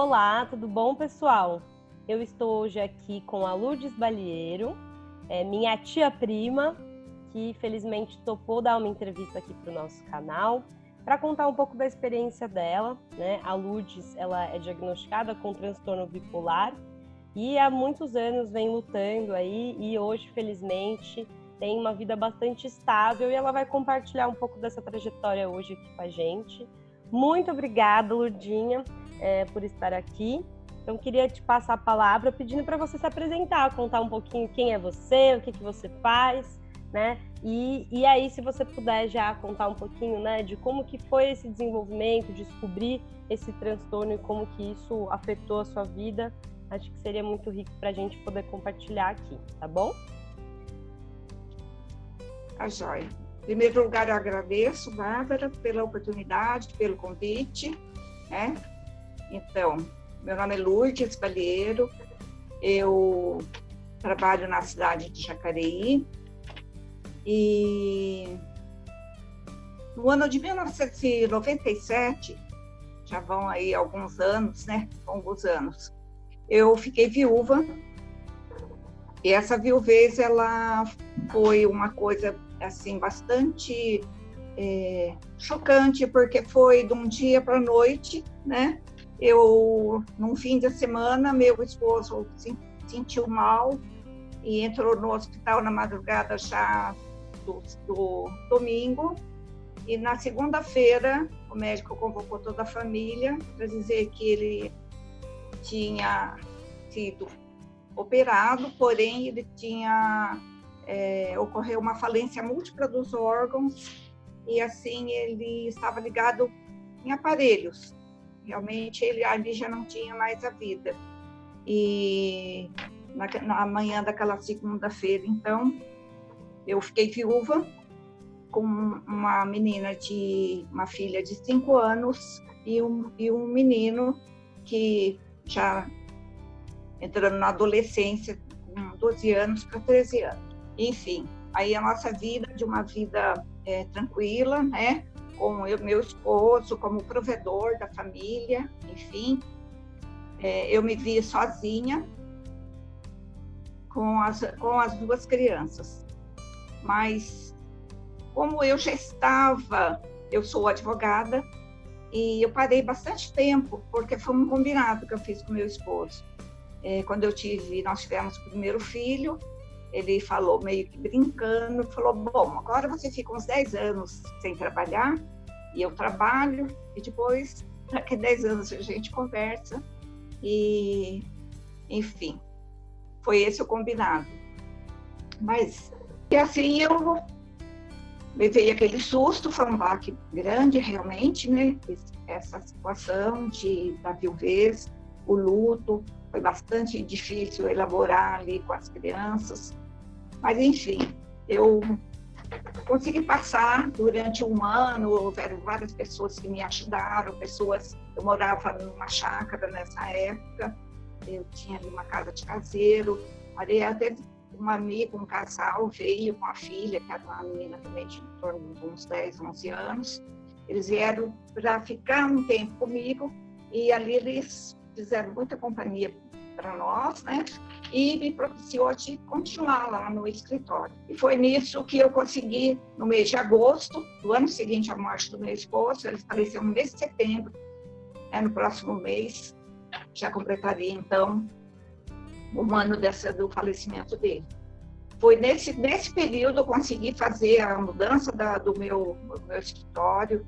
Olá, tudo bom, pessoal? Eu estou hoje aqui com a Lourdes Balieiro, minha tia-prima, que felizmente topou dar uma entrevista aqui para o nosso canal, para contar um pouco da experiência dela, né? A Lourdes, ela é diagnosticada com transtorno bipolar e há muitos anos vem lutando aí e hoje, felizmente, tem uma vida bastante estável e ela vai compartilhar um pouco dessa trajetória hoje aqui com a gente. Muito obrigada, Lourdinha, por estar aqui. Então, queria te passar a palavra pedindo para você se apresentar, contar um pouquinho quem é você, o que você faz, né? E aí, se você puder já contar um pouquinho, né, de como que foi esse desenvolvimento, descobrir esse transtorno e como que isso afetou a sua vida, acho que seria muito rico para a gente poder compartilhar aqui, tá bom? Tá joia. Em primeiro lugar, eu agradeço, Bárbara, pela oportunidade, pelo convite, né? Então, meu nome é Lourdes Balieiro, eu trabalho na cidade de Jacareí e no ano de 1997, já vão aí alguns anos, né? Longos anos, eu fiquei viúva e essa viuvez, ela foi uma coisa assim, bastante chocante, porque foi de um dia para a noite, né? Num fim de semana, meu esposo se sentiu mal e entrou no hospital na madrugada já do domingo. E na segunda-feira, o médico convocou toda a família para dizer que ele tinha sido operado, porém ele ocorreu uma falência múltipla dos órgãos e assim ele estava ligado em aparelhos. Realmente ele ali já não tinha mais a vida. E na manhã daquela segunda-feira, então, eu fiquei viúva com uma filha de 5 anos e um menino que já entrando na adolescência, com 12 anos para 13 anos. Enfim, aí a nossa vida, de uma vida tranquila, né? Com meu esposo como provedor da família, enfim. Eu me vi sozinha com as 2 crianças. Mas, como eu sou advogada, e eu parei bastante tempo, porque foi um combinado que eu fiz com meu esposo. Quando nós tivemos o primeiro filho, ele falou meio que brincando, falou, bom, agora você fica uns 10 anos sem trabalhar, e eu trabalho, e depois, daqui a 10 anos a gente conversa, e enfim, foi esse o combinado. Mas, e assim eu levei aquele susto, foi um baque grande realmente, né? Essa situação da viuvez, o luto, foi bastante difícil elaborar ali com as crianças, mas enfim, eu consegui passar durante um ano. Houveram várias pessoas que me ajudaram, eu morava numa chácara nessa época, eu tinha ali uma casa de caseiro, aí até um amigo, um casal veio com a filha, que era uma menina também de em torno de uns 10, 11 anos, eles vieram para ficar um tempo comigo e ali eles fizeram muita companhia para nós, né? E me propiciou de continuar lá no escritório. E foi nisso que eu consegui, no mês de agosto, do ano seguinte à morte do meu esposo, ele faleceu no mês de setembro, no próximo mês, já completaria, então, um ano do falecimento dele. Foi nesse período que eu consegui fazer a mudança do meu escritório,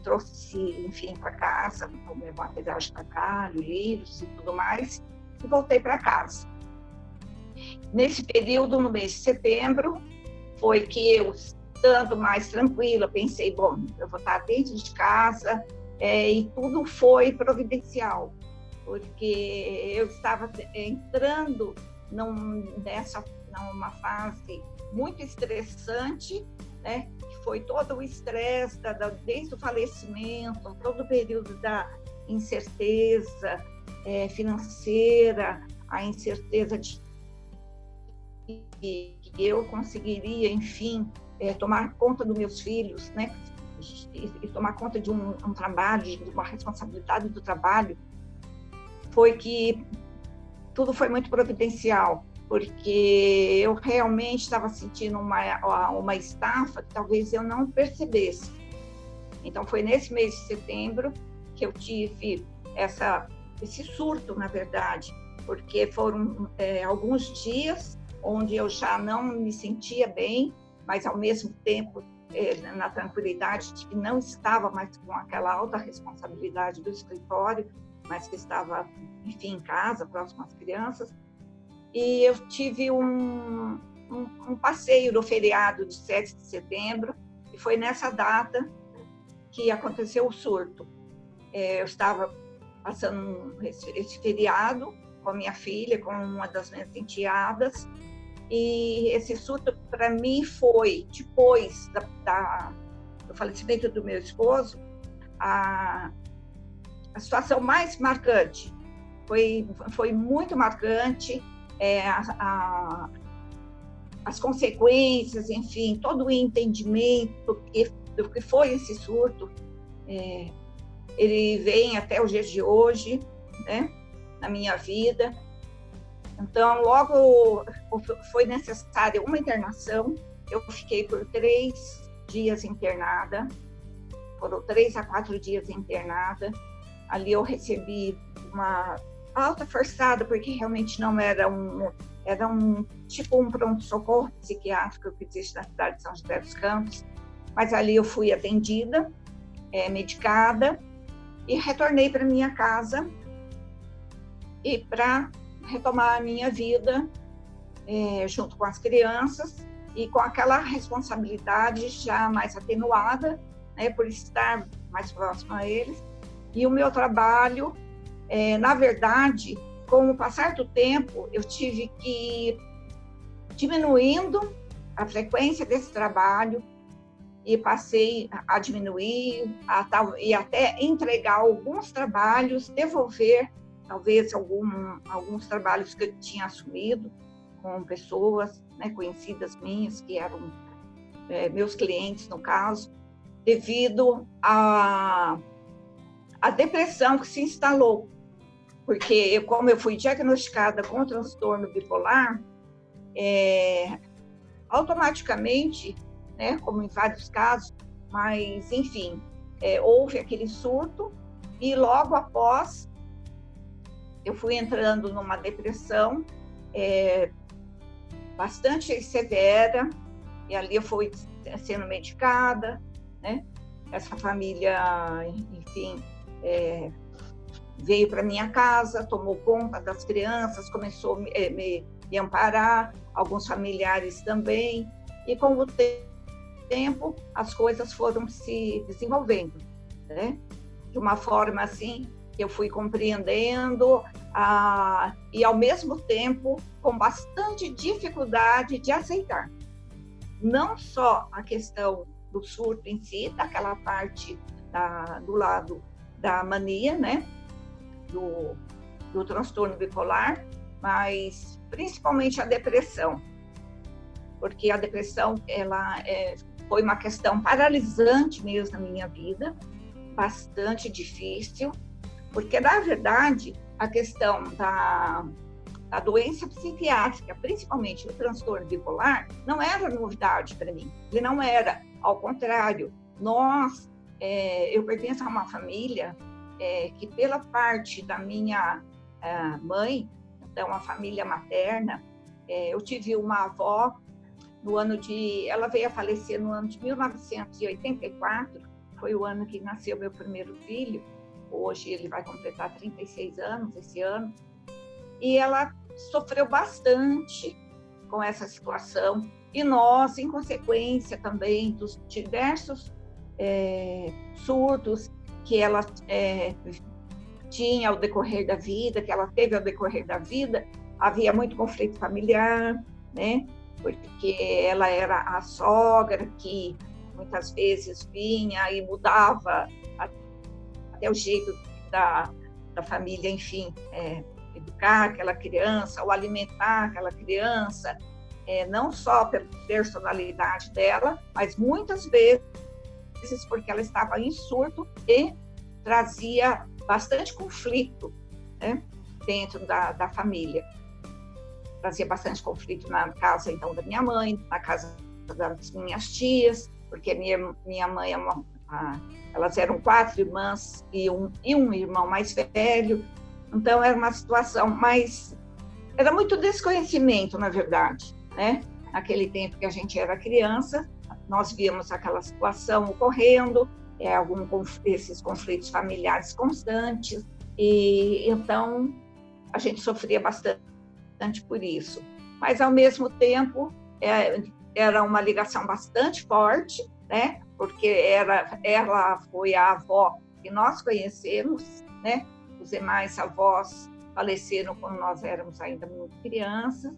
trouxe, enfim, para casa, o meu material de trabalho, livros e tudo mais, e voltei para casa. Nesse período, no mês de setembro, foi que eu, estando mais tranquila, pensei, bom, eu vou estar dentro de casa, e tudo foi providencial, porque eu estava entrando numa fase muito estressante, né? Que foi todo o estresse, desde o falecimento, todo o período da incerteza financeira, a incerteza de que eu conseguiria, enfim, tomar conta dos meus filhos, né? E tomar conta de um trabalho, de uma responsabilidade do trabalho foi que tudo foi muito providencial, porque eu realmente estava sentindo uma estafa que talvez eu não percebesse. Então, foi nesse mês de setembro que eu tive esse surto, na verdade, porque foram alguns dias onde eu já não me sentia bem, mas, ao mesmo tempo, na tranquilidade de que não estava mais com aquela alta responsabilidade do escritório, mas que estava, enfim, em casa, próximo às crianças. E eu tive um passeio no feriado de 7 de setembro, e foi nessa data que aconteceu o surto. Eu estava passando esse feriado com a minha filha, com uma das minhas enteadas, e esse surto, para mim, foi, depois do falecimento do meu esposo, a situação mais marcante. Foi muito marcante, as consequências, enfim, todo o entendimento do que foi esse surto, ele vem até os dias de hoje, né, na minha vida. Então, logo foi necessária uma internação. Eu fiquei por 3 dias internada, foram 3 a 4 dias internada. Ali eu recebi uma alta forçada, porque realmente não era tipo um pronto-socorro psiquiátrico que existe na cidade de São José dos Campos, mas ali eu fui atendida, medicada, e retornei para minha casa e para retomar a minha vida junto com as crianças e com aquela responsabilidade já mais atenuada, né, por estar mais próximo a eles. E o meu trabalho, na verdade, com o passar do tempo, eu tive que ir diminuindo a frequência desse trabalho e passei a diminuir e até entregar alguns trabalhos, devolver talvez alguns trabalhos que eu tinha assumido com pessoas, né, conhecidas minhas, que eram meus clientes, no caso, devido à depressão que se instalou. Porque, como eu fui diagnosticada com transtorno bipolar, automaticamente, né, como em vários casos, mas, enfim, houve aquele surto e logo após eu fui entrando numa depressão bastante severa, e ali eu fui sendo medicada, né? Essa família, enfim, veio para minha casa, tomou conta das crianças, começou a me amparar, alguns familiares também, e com o tempo as coisas foram se desenvolvendo, né? De uma forma assim que eu fui compreendendo, e ao mesmo tempo com bastante dificuldade de aceitar. Não só a questão do surto em si, daquela parte do lado da mania, né, do transtorno bipolar, mas principalmente a depressão, porque a depressão foi uma questão paralisante mesmo na minha vida, bastante difícil, porque, na verdade, a questão da doença psiquiátrica, principalmente o transtorno bipolar, não era novidade para mim. Ele não era. Ao contrário, eu pertenço a uma família que, pela parte da minha mãe, então a família materna, eu tive uma avó ela veio a falecer no ano de 1984, foi o ano que nasceu meu primeiro filho. Hoje ele vai completar 36 anos esse ano, e ela sofreu bastante com essa situação, e nós, em consequência também dos diversos surtos que ela tinha ao decorrer da vida, que ela teve ao decorrer da vida, havia muito conflito familiar, né? Porque ela era a sogra que muitas vezes vinha e mudava até o jeito da família, enfim, educar aquela criança ou alimentar aquela criança, não só pela personalidade dela, mas muitas vezes porque ela estava em surto e trazia bastante conflito, né? dentro da família. Trazia bastante conflito na casa, então, da minha mãe, na casa das minhas tias, porque minha mãe elas eram 4 irmãs e um irmão mais velho, então era uma situação, mas era muito desconhecimento, na verdade, né? Naquele tempo que a gente era criança, nós víamos aquela situação ocorrendo, esses conflitos familiares constantes, e então a gente sofria bastante por isso. Mas, ao mesmo tempo, era uma ligação bastante forte, né? Porque ela foi a avó que nós conhecemos, né? Os demais avós faleceram quando nós éramos ainda muito crianças.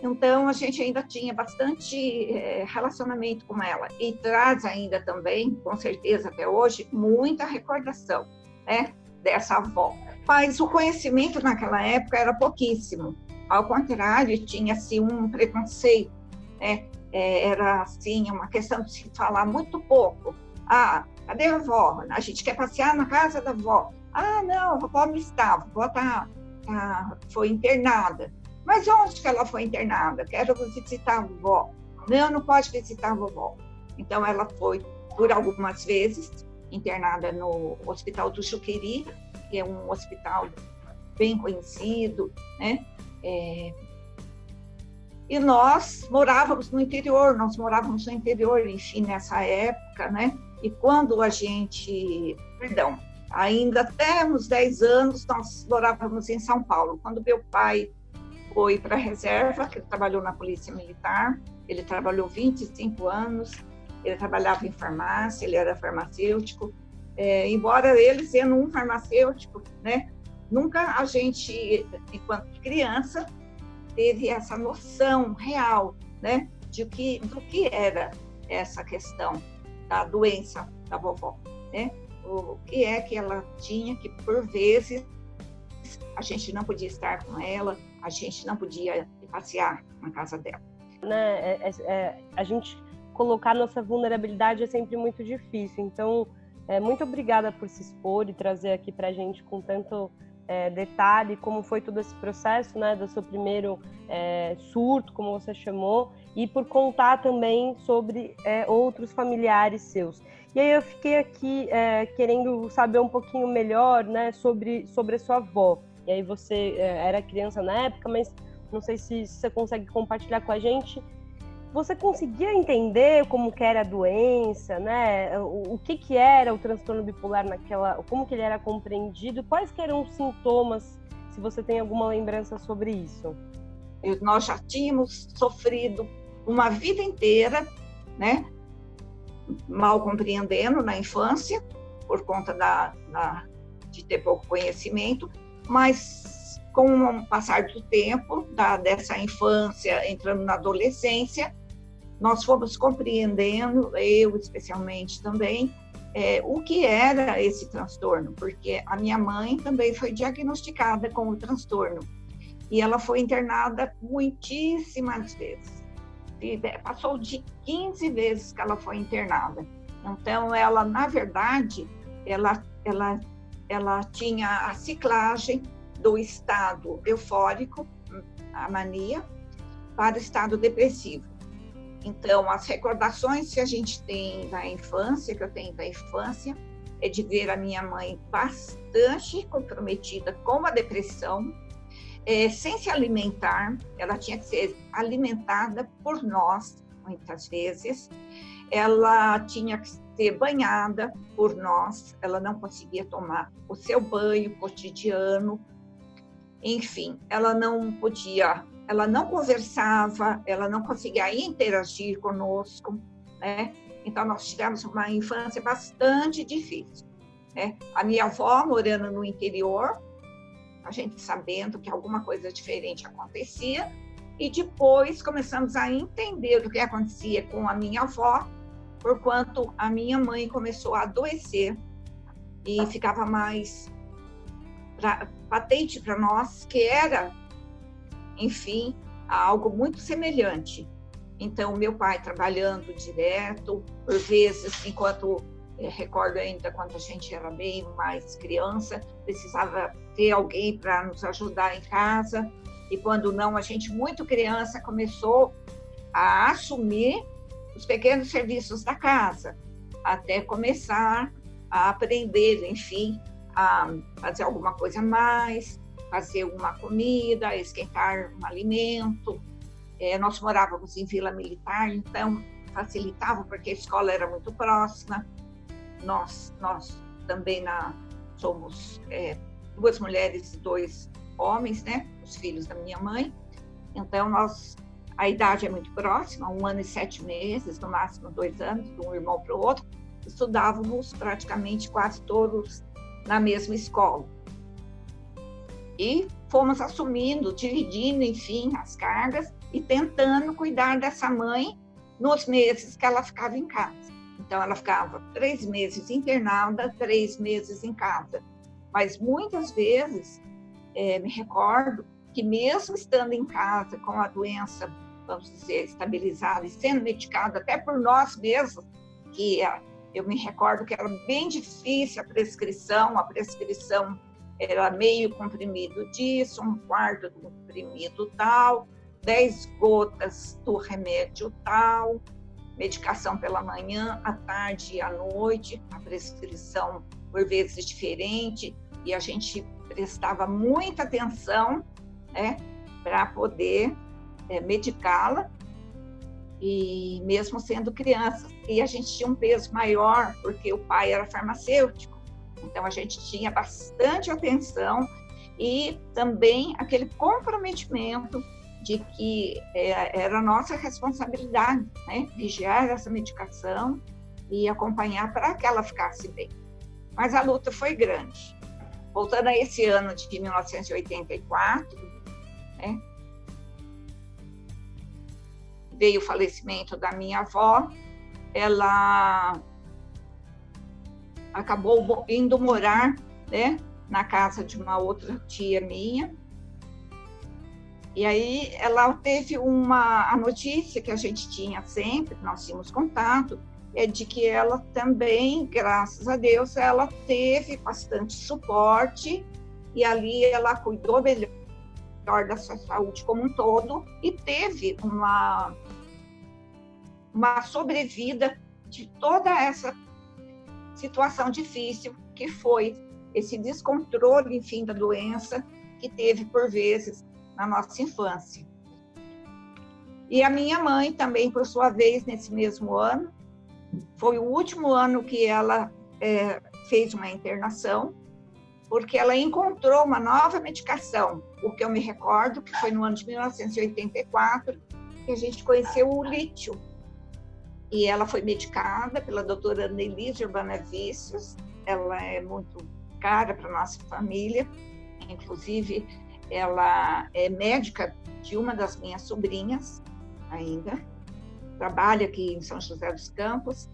Então, a gente ainda tinha bastante relacionamento com ela. E traz ainda também, com certeza até hoje, muita recordação, né, dessa avó. Mas o conhecimento naquela época era pouquíssimo. Ao contrário, tinha-se um preconceito, né? Era assim, uma questão de se falar muito pouco. Ah, cadê a avó? A gente quer passear na casa da avó. Ah, não, a avó não estava, a avó foi internada. Mas onde que ela foi internada? Quero visitar a vovó. Não pode visitar a vovó. Então, ela foi, por algumas vezes, internada no Hospital do Chuquiri, que é um hospital bem conhecido, né? E nós morávamos no interior, enfim, nessa época, né? E quando a gente, ainda até uns 10 anos, nós morávamos em São Paulo. Quando meu pai foi para a reserva, que ele trabalhou na Polícia Militar, ele trabalhou 25 anos, ele trabalhava em farmácia, ele era farmacêutico, embora ele sendo um farmacêutico, né, nunca a gente, enquanto criança, teve essa noção real, né, do que era essa questão da doença da vovó, né, o que é que ela tinha, que por vezes a gente não podia estar com ela, a gente não podia passear na casa dela. Né, a gente colocar nossa vulnerabilidade é sempre muito difícil, então muito obrigada por se expor e trazer aqui para a gente com tanto detalhe como foi todo esse processo, né, do seu primeiro surto, como você chamou, e por contar também sobre outros familiares seus. E aí eu fiquei aqui querendo saber um pouquinho melhor, né, sobre a sua avó. E aí você era criança na época, mas não sei se você consegue compartilhar com a gente. Você conseguia entender como que era a doença, né? O que era o transtorno bipolar como que ele era compreendido? Quais que eram os sintomas, se você tem alguma lembrança sobre isso? Nós já tínhamos sofrido uma vida inteira, né? Mal compreendendo na infância, por conta de ter pouco conhecimento, mas com o passar do tempo, dessa infância, entrando na adolescência, nós fomos compreendendo, eu especialmente também, o que era esse transtorno, porque a minha mãe também foi diagnosticada com o transtorno, e ela foi internada muitíssimas vezes. Passou de 15 vezes que ela foi internada. Então, ela, na verdade, ela tinha a ciclagem do estado eufórico, a mania, para o estado depressivo. Então, as recordações que a gente tem da infância, que eu tenho da infância, é de ver a minha mãe bastante comprometida com a depressão, sem se alimentar. Ela tinha que ser alimentada por nós, muitas vezes. Ela tinha que ser banhada por nós, ela não conseguia tomar o seu banho cotidiano. Enfim, ela não conversava, ela não conseguia interagir conosco, né? Então, nós tivemos uma infância bastante difícil, né? A minha avó morando no interior, a gente sabendo que alguma coisa diferente acontecia, e depois começamos a entender o que acontecia com a minha avó, porquanto a minha mãe começou a adoecer e ficava mais patente para nós que era, enfim, algo muito semelhante. Então, meu pai trabalhando direto, por vezes, enquanto recordo ainda quando a gente era bem mais criança, precisava ter alguém para nos ajudar em casa. E quando não, a gente, muito criança, começou a assumir os pequenos serviços da casa, até começar a aprender, enfim, a fazer alguma coisa a mais, fazer uma comida, esquentar um alimento. Nós morávamos em Vila Militar, então facilitava, porque a escola era muito próxima. Nós também somos 2 mulheres e 2 homens, né? Os filhos da minha mãe. Então, a idade é muito próxima, 1 ano e 7 meses, no máximo 2 anos, de um irmão para o outro. Estudávamos praticamente quase todos na mesma escola. E fomos assumindo, dividindo, enfim, as cargas e tentando cuidar dessa mãe nos meses que ela ficava em casa. Então, ela ficava 3 meses internada, 3 meses em casa. Mas muitas vezes, me recordo que mesmo estando em casa com a doença, vamos dizer, estabilizada e sendo medicada até por nós mesmos, que eu me recordo que era bem difícil a prescrição era meio comprimido disso, 1/4 do comprimido tal, 10 gotas do remédio tal, medicação pela manhã, à tarde e à noite, a prescrição por vezes diferente, e a gente prestava muita atenção, né, para poder medicá-la, e mesmo sendo criança. E a gente tinha um peso maior, porque o pai era farmacêutico, então a gente tinha bastante atenção e também aquele comprometimento de que era nossa responsabilidade, né, vigiar essa medicação e acompanhar para que ela ficasse bem. Mas a luta foi grande. Voltando a esse ano de 1984, né, veio o falecimento da minha avó. Ela acabou indo morar, né, na casa de uma outra tia minha. E aí ela teve a notícia que a gente tinha sempre, nós tínhamos contato, de que ela também, graças a Deus, ela teve bastante suporte, e ali ela cuidou melhor da sua saúde como um todo e teve uma sobrevida de toda essa situação difícil que foi esse descontrole, enfim, da doença que teve por vezes na nossa infância. E a minha mãe também, por sua vez, nesse mesmo ano, foi o último ano que ela fez uma internação, porque ela encontrou uma nova medicação, o que eu me recordo, que foi no ano de 1984, que a gente conheceu o lítio. E ela foi medicada pela doutora Nelise Urbana Vícios. Ela é muito cara para a nossa família, inclusive ela é médica de uma das minhas sobrinhas ainda, trabalha aqui em São José dos Campos,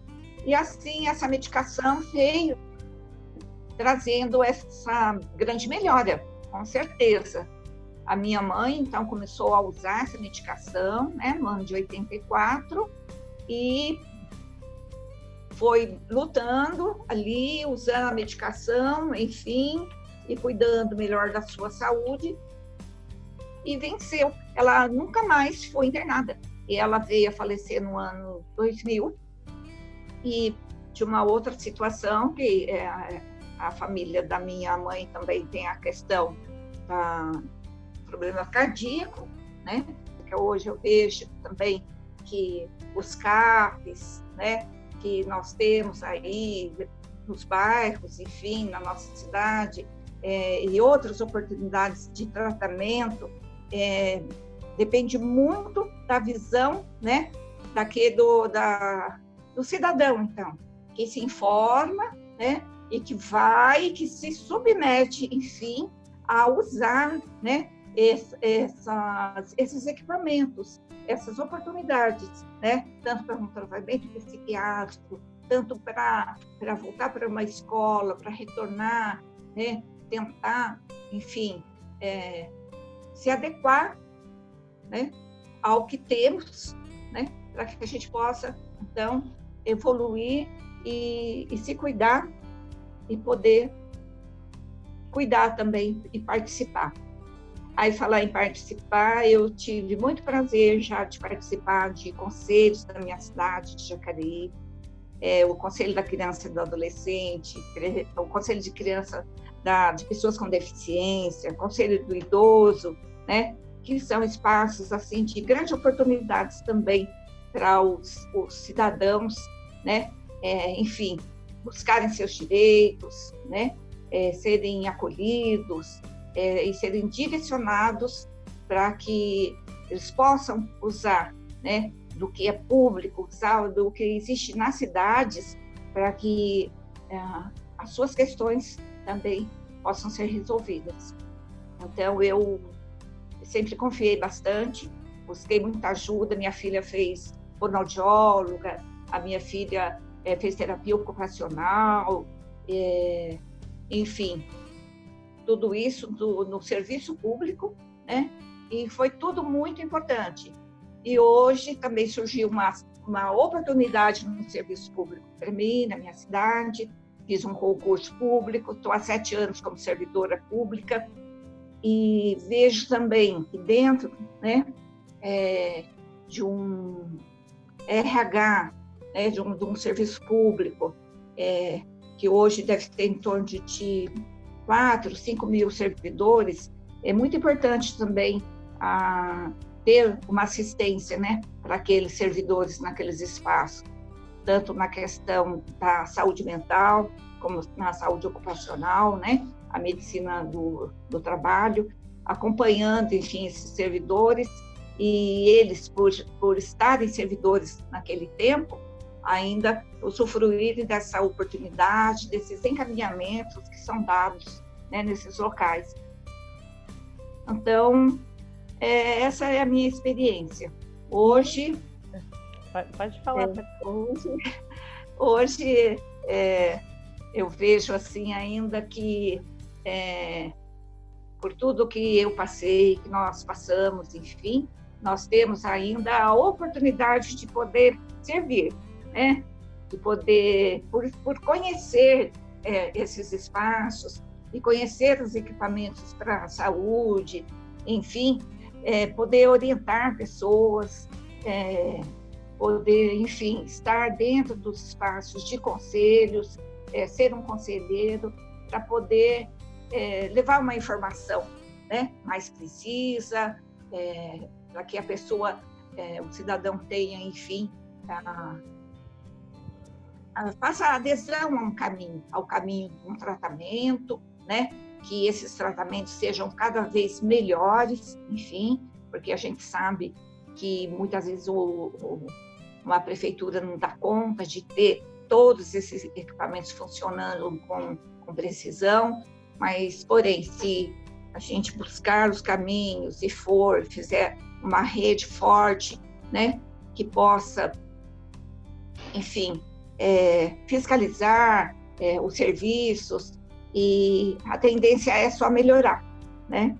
e assim essa medicação veio trazendo essa grande melhora, com certeza. A minha mãe, então, começou a usar essa medicação, né, no ano de 84, e foi lutando ali, usando a medicação, enfim, e cuidando melhor da sua saúde, e venceu. Ela nunca mais foi internada. E ela veio a falecer no ano 2000, e de uma outra situação, que a família da minha mãe também tem a questão do problema cardíaco, né? Porque hoje eu vejo também que os CAPs, né, que nós temos aí nos bairros, enfim, na nossa cidade, e outras oportunidades de tratamento, depende muito da visão, né, do cidadão, então, que se informa, né, e que que se submete, enfim, a usar, né, esses equipamentos, essas oportunidades, né, tanto para um tratamento psiquiátrico, tanto para voltar para uma escola, para retornar, né, tentar, enfim, se adequar, né, ao que temos, né, para que a gente possa, então, evoluir e se cuidar e poder cuidar também e participar. Aí, falar em participar, eu tive muito prazer já de participar de conselhos da minha cidade, de Jacareí, o Conselho da Criança e do Adolescente, o Conselho de Criança de Pessoas com Deficiência, Conselho do Idoso, né? Que são espaços assim, de grandes oportunidades também para os cidadãos, né? Enfim, buscarem seus direitos, né? Serem acolhidos e serem direcionados para que eles possam usar, né? Do que é público, usar do que existe nas cidades, para que as suas questões também possam ser resolvidas. Então, eu sempre confiei bastante, busquei muita ajuda. Minha filha fez fonoaudióloga, a minha filha fez terapia ocupacional, enfim, tudo isso no serviço público, né? E foi tudo muito importante. E hoje também surgiu uma oportunidade no serviço público para mim, na minha cidade. Fiz um concurso público, estou há 7 anos como servidora pública, e vejo também que dentro, né, de um RH, né, de um serviço público, que hoje deve ter em torno de 4, 5 mil servidores, é muito importante também ter uma assistência, né, para aqueles servidores naqueles espaços, tanto na questão da saúde mental, como na saúde ocupacional, né, a medicina do trabalho, acompanhando, enfim, esses servidores, e eles, por estarem servidores naquele tempo, ainda usufruírem dessa oportunidade, desses encaminhamentos que são dados, né, nesses locais. Então, essa é a minha experiência. Hoje... Pode falar. Hoje eu vejo assim ainda que, por tudo que eu passei, que nós passamos, enfim, nós temos ainda a oportunidade de poder servir, né? De poder, por conhecer esses espaços e conhecer os equipamentos para a saúde, enfim, poder orientar pessoas, poder, enfim, estar dentro dos espaços de conselhos, ser um conselheiro, para poder levar uma informação, né, mais precisa, para que a pessoa, o cidadão tenha, enfim, faça adesão ao caminho de um tratamento, né, que esses tratamentos sejam cada vez melhores, enfim, porque a gente sabe que muitas vezes uma prefeitura não dá conta de ter todos esses equipamentos funcionando com precisão, mas, porém, se a gente buscar os caminhos e fizer uma rede forte, né, que possa, enfim, fiscalizar os serviços, e a tendência é só melhorar, né?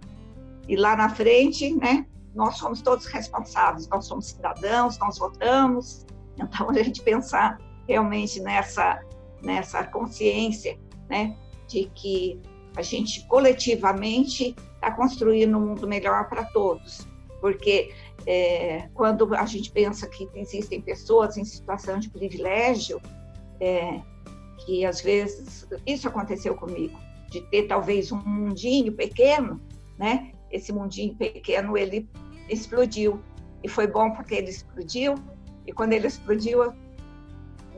E lá na frente, né, nós somos todos responsáveis, nós somos cidadãos, nós votamos, então a gente pensar realmente nessa consciência, né, de que a gente coletivamente está construindo um mundo melhor para todos, porque quando a gente pensa que existem pessoas em situação de privilégio, que às vezes isso aconteceu comigo, de ter talvez um mundinho pequeno, né? Esse mundinho pequeno ele explodiu, e foi bom porque ele explodiu, e quando ele explodiu,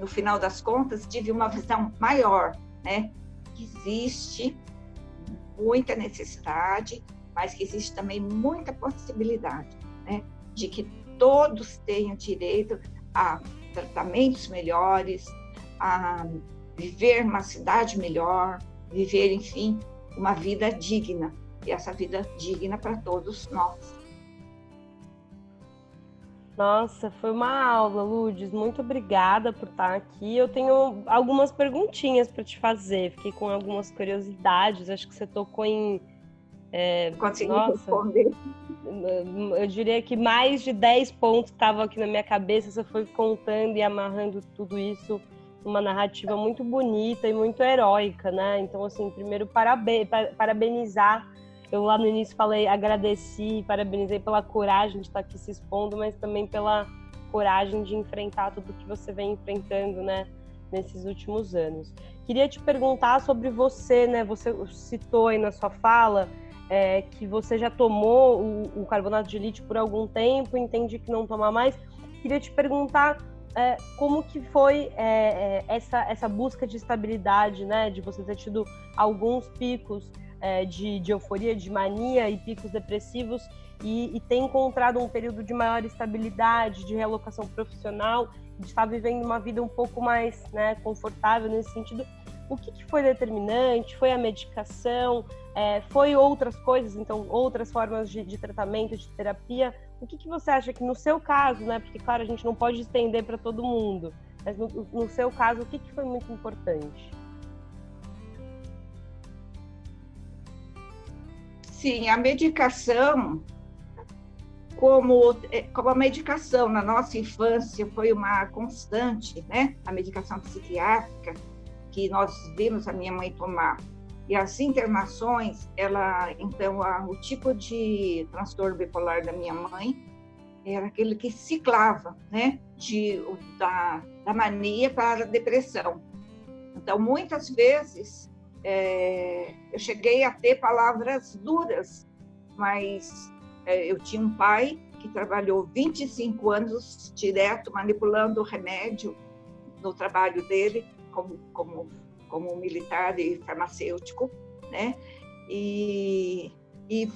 no final das contas, tive uma visão maior, né? Que existe muita necessidade, mas que existe também muita possibilidade, né? De que todos tenham direito a tratamentos melhores, a viver uma cidade melhor, viver, enfim, uma vida digna, e essa vida digna para todos nós. Nossa, foi uma aula, Lourdes. Muito obrigada por estar aqui. Eu tenho algumas perguntinhas para te fazer. Fiquei com algumas curiosidades. Acho que você tocou em... Consegui responder. Eu diria que mais de 10 pontos que estavam aqui na minha cabeça. Você foi contando e amarrando tudo isso uma narrativa muito bonita e muito heróica, né? Então, assim, primeiro, parabenizar. Eu lá no início falei, agradeci, parabenizei pela coragem de estar aqui se expondo, mas também pela coragem de enfrentar tudo que você vem enfrentando, né, nesses últimos anos. Queria te perguntar sobre você, né? Você citou aí na sua fala que você já tomou o carbonato de lítio por algum tempo, entende que não toma mais. Queria te perguntar como que foi essa busca de estabilidade, né? De você ter tido alguns picos de euforia, de mania e picos depressivos e ter encontrado um período de maior estabilidade, de realocação profissional, de estar vivendo uma vida um pouco mais, né, confortável nesse sentido. O que foi determinante? Foi a medicação? Foi outras coisas, então, outras formas de tratamento, de terapia? O que você acha que, no seu caso, né, porque, claro, a gente não pode estender para todo mundo, mas no seu caso, o que foi muito importante? Sim, a medicação, como a medicação na nossa infância foi uma constante, né? A medicação psiquiátrica que nós vimos a minha mãe tomar. E as internações, então, o tipo de transtorno bipolar da minha mãe era aquele que ciclava, né? Da mania para a depressão. Então, muitas vezes, eu cheguei a ter palavras duras, mas eu tinha um pai que trabalhou 25 anos direto manipulando o remédio no trabalho dele, como militar e farmacêutico, né? E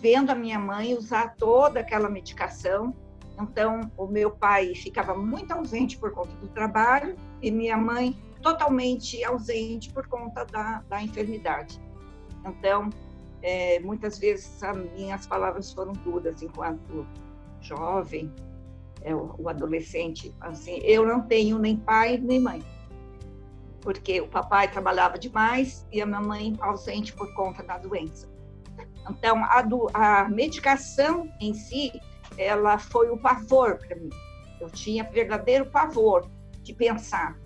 vendo a minha mãe usar toda aquela medicação. Então, o meu pai ficava muito ausente por conta do trabalho e minha mãe totalmente ausente por conta da enfermidade. Então, muitas vezes as minhas palavras foram duras enquanto jovem, o adolescente. Assim, eu não tenho nem pai nem mãe, porque o papai trabalhava demais e a minha mãe ausente por conta da doença. Então, a medicação em si, ela foi o pavor para mim. Eu tinha verdadeiro pavor de pensar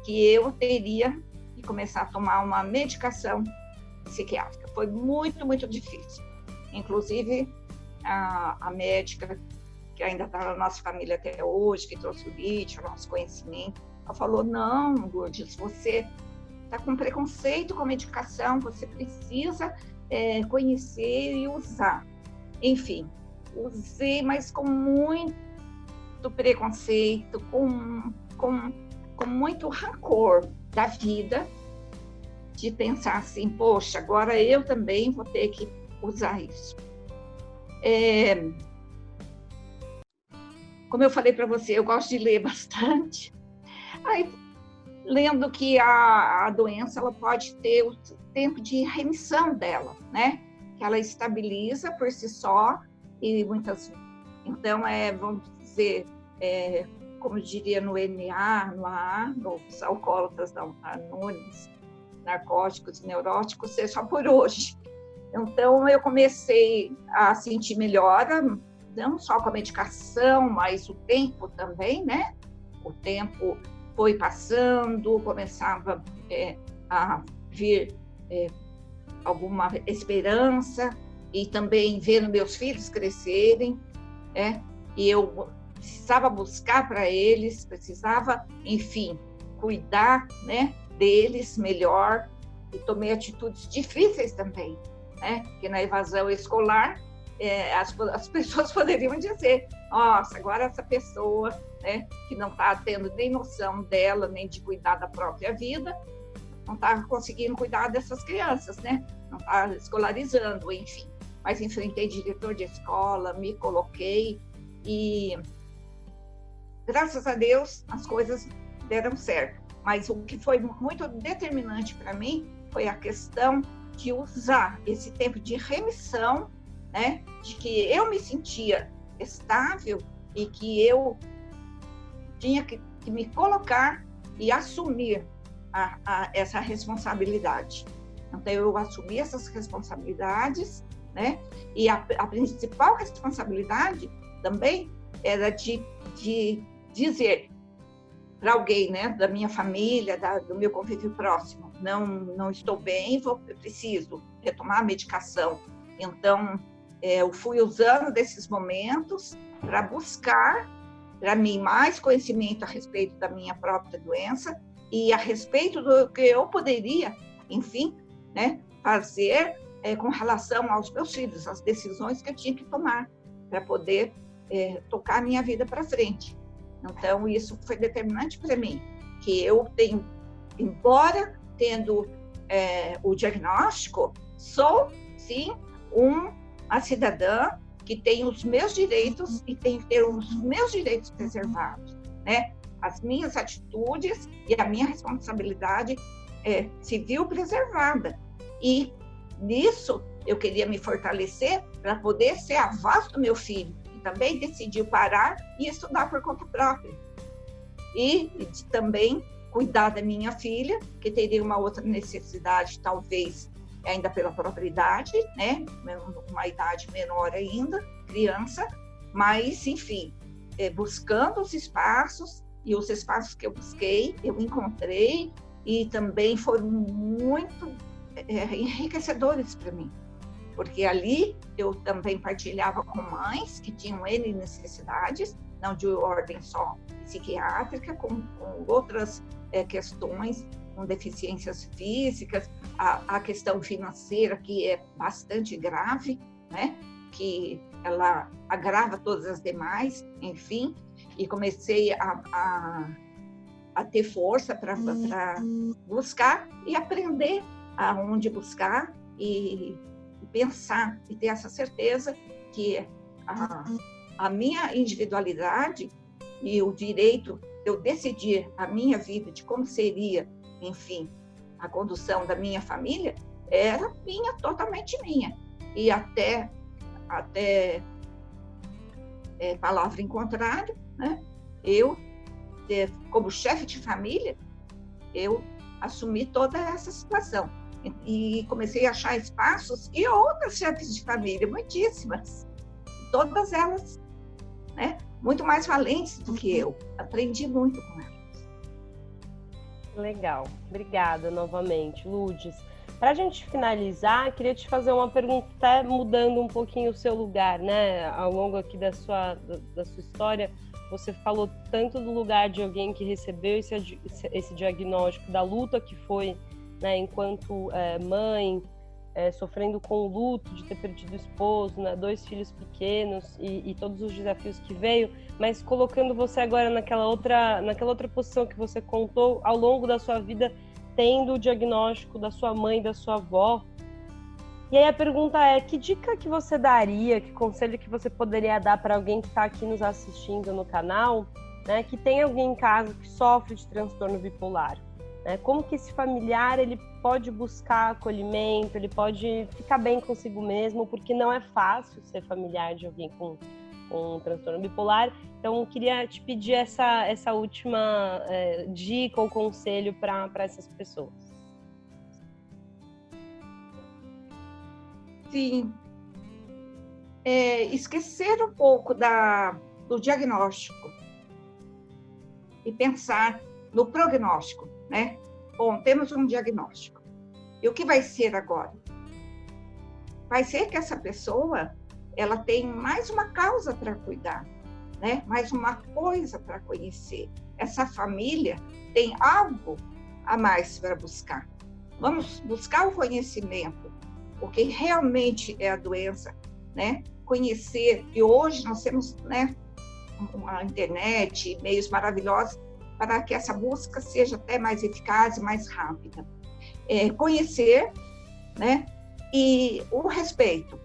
que eu teria que começar a tomar uma medicação psiquiátrica. Foi muito, muito difícil. Inclusive, a médica, que ainda está na nossa família até hoje, que trouxe o lítio, o nosso conhecimento, ela falou, não, Lourdes, você está com preconceito com a medicação, você precisa conhecer e usar. Enfim, usei, mas com muito preconceito, com muito rancor da vida, de pensar assim, poxa, agora eu também vou ter que usar isso. Como eu falei para você, eu gosto de ler bastante. Aí, lendo que a doença ela pode ter o tempo de remissão dela, né? Que ela estabiliza por si só e muitas... Então, vamos dizer, como diria no NA, no AA, nos alcoólatras anônimos, narcóticos, neuróticos, é só por hoje. Então, eu comecei a sentir melhora, não só com a medicação, mas o tempo também, né? O tempo foi passando, começava a vir alguma esperança e também vendo meus filhos crescerem, e eu precisava buscar para eles, precisava, enfim, cuidar, né, deles melhor, e tomei atitudes difíceis também, né? Porque na evasão escolar, as pessoas poderiam dizer, nossa, agora essa pessoa, né, que não está tendo nem noção dela, nem de cuidar da própria vida, não está conseguindo cuidar dessas crianças, né? Não está escolarizando, enfim. Mas enfrentei diretor de escola, me coloquei e, graças a Deus, as coisas deram certo. Mas o que foi muito determinante para mim foi a questão de usar esse tempo de remissão, né? De que eu me sentia estável e que eu tinha que me colocar e assumir essa responsabilidade. Então, eu assumi essas responsabilidades, né? E a principal responsabilidade também era de dizer, para alguém, né, da minha família, do meu convívio próximo, não estou bem, eu preciso retomar a medicação. Então, eu fui usando desses momentos para buscar, para mim, mais conhecimento a respeito da minha própria doença e a respeito do que eu poderia, enfim, né, fazer com relação aos meus filhos, as decisões que eu tinha que tomar para poder tocar a minha vida para frente. Então, isso foi determinante para mim, que eu tenho, embora tendo o diagnóstico, sou, sim, uma cidadã que tem os meus direitos e tem que ter os meus direitos preservados, né? As minhas atitudes e a minha responsabilidade civil preservada. E nisso eu queria me fortalecer para poder ser a voz do meu filho, que também decidiu parar e estudar por conta própria. E também cuidar da minha filha, que teria uma outra necessidade, talvez ainda pela própria idade, né? Uma idade menor ainda, criança, mas, enfim, buscando os espaços, e os espaços que eu busquei, eu encontrei, e também foram muito enriquecedores para mim, porque ali eu também partilhava com mães que tinham N necessidades, não de ordem só psiquiátrica, com outras questões, com deficiências físicas, a questão financeira, que é bastante grave, né? Que ela agrava todas as demais, enfim, e comecei a ter força para buscar e aprender aonde buscar e pensar e ter essa certeza que a minha individualidade e o direito de eu decidir a minha vida, de como seria, enfim, a condução da minha família, era minha, totalmente minha. E até palavra em contrário, né? Eu, como chefe de família, eu assumi toda essa situação. E comecei a achar espaços e outras chefes de família, muitíssimas. Todas elas, né, muito mais valentes do que eu. Aprendi muito com elas. Legal. Obrigada novamente, Lourdes. Para a gente finalizar, queria te fazer uma pergunta, até mudando um pouquinho o seu lugar, né? Ao longo aqui da sua história, você falou tanto do lugar de alguém que recebeu esse diagnóstico, da luta que foi, né, enquanto mãe, sofrendo com o luto de ter perdido o esposo, né, 2 filhos pequenos e todos os desafios que veio, mas colocando você agora naquela outra posição que você contou ao longo da sua vida, tendo o diagnóstico da sua mãe, da sua avó. E aí a pergunta é, que dica que você daria, que conselho que você poderia dar para alguém que está aqui nos assistindo no canal, né, que tem alguém em casa que sofre de transtorno bipolar? Como que esse familiar ele pode buscar acolhimento, ele pode ficar bem consigo mesmo, porque não é fácil ser familiar de alguém com um transtorno bipolar. Então, eu queria te pedir essa última dica ou conselho para essas pessoas. Sim. Esquecer um pouco do diagnóstico e pensar no prognóstico, né? Bom, temos um diagnóstico. E o que vai ser agora? Vai ser que essa pessoa, ela tem mais uma causa para cuidar, né? Mais uma coisa para conhecer. Essa família tem algo a mais para buscar. Vamos buscar o conhecimento, o que realmente é a doença, né? Conhecer, e hoje nós temos, né, a internet, meios maravilhosos para que essa busca seja até mais eficaz e mais rápida. Conhecer, né, e o respeito,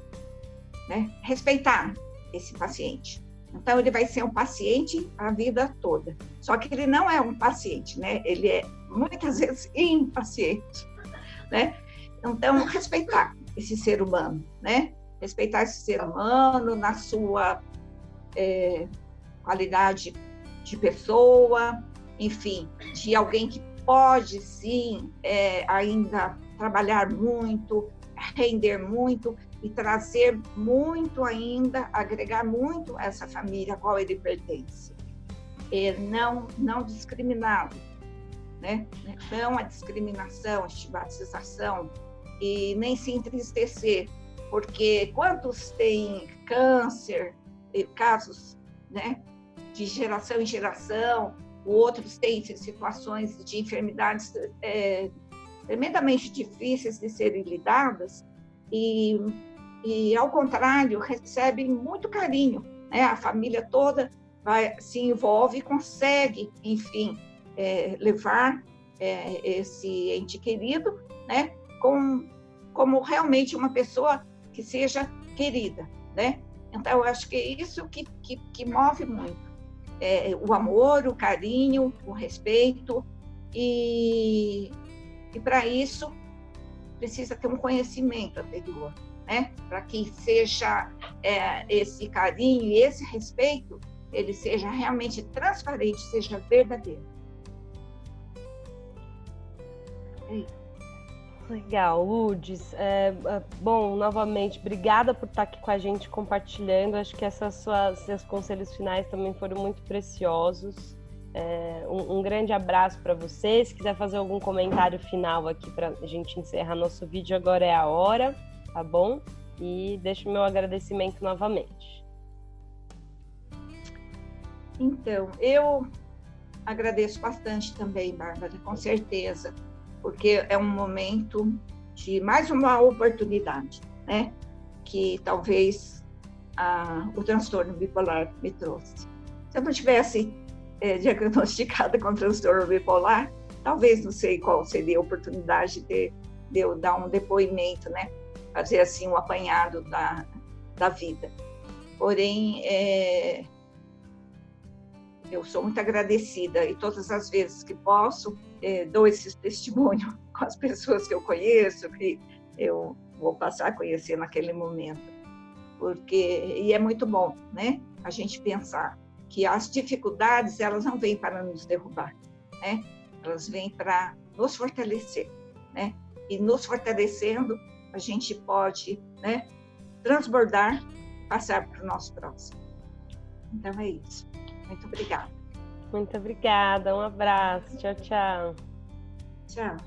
né? Respeitar esse paciente. Então, ele vai ser um paciente a vida toda. Só que ele não é um paciente, né? Ele é, muitas vezes, impaciente, né? Então, respeitar esse ser humano, né? Respeitar esse ser humano na sua qualidade de pessoa, enfim, de alguém que pode, sim, ainda trabalhar muito, render muito e trazer muito ainda, agregar muito a essa família a qual ele pertence. não discriminá-lo, né? Não a discriminação, a estigmatização, e nem se entristecer, porque quantos têm câncer, casos, né, de geração em geração, outros têm situações de enfermidades tremendamente difíceis de serem lidadas, e ao contrário, recebem muito carinho, né? A família toda se envolve e consegue, enfim, levar esse ente querido, né, como realmente uma pessoa que seja querida, né? Então, eu acho que é isso que move muito. O amor, o carinho, o respeito, e para isso precisa ter um conhecimento anterior, né? Para que seja esse carinho e esse respeito, ele seja realmente transparente, seja verdadeiro. É isso. Legal, Lourdes. Bom, novamente, obrigada por estar aqui com a gente compartilhando. Acho que seus conselhos finais também foram muito preciosos. Um grande abraço para você. Se quiser fazer algum comentário final aqui para a gente encerrar nosso vídeo, agora é a hora, tá bom? E deixo o meu agradecimento novamente. Então, eu agradeço bastante também, Bárbara, com certeza, porque é um momento de mais uma oportunidade, né? Que talvez o transtorno bipolar me trouxe. Se eu não tivesse diagnosticada com transtorno bipolar, talvez não sei qual seria a oportunidade de eu dar um depoimento, né? Fazer assim um apanhado da vida. Porém, eu sou muito agradecida e todas as vezes que posso, dou esse testemunho com as pessoas que eu conheço, que eu vou passar a conhecer naquele momento. E é muito bom, né? A gente pensar que as dificuldades, elas não vêm para nos derrubar, né? Elas vêm para nos fortalecer, né? E nos fortalecendo, a gente pode, né, transbordar, passar para o nosso próximo. Então é isso. Muito obrigada. Muito obrigada. Um abraço. Tchau, tchau. Tchau.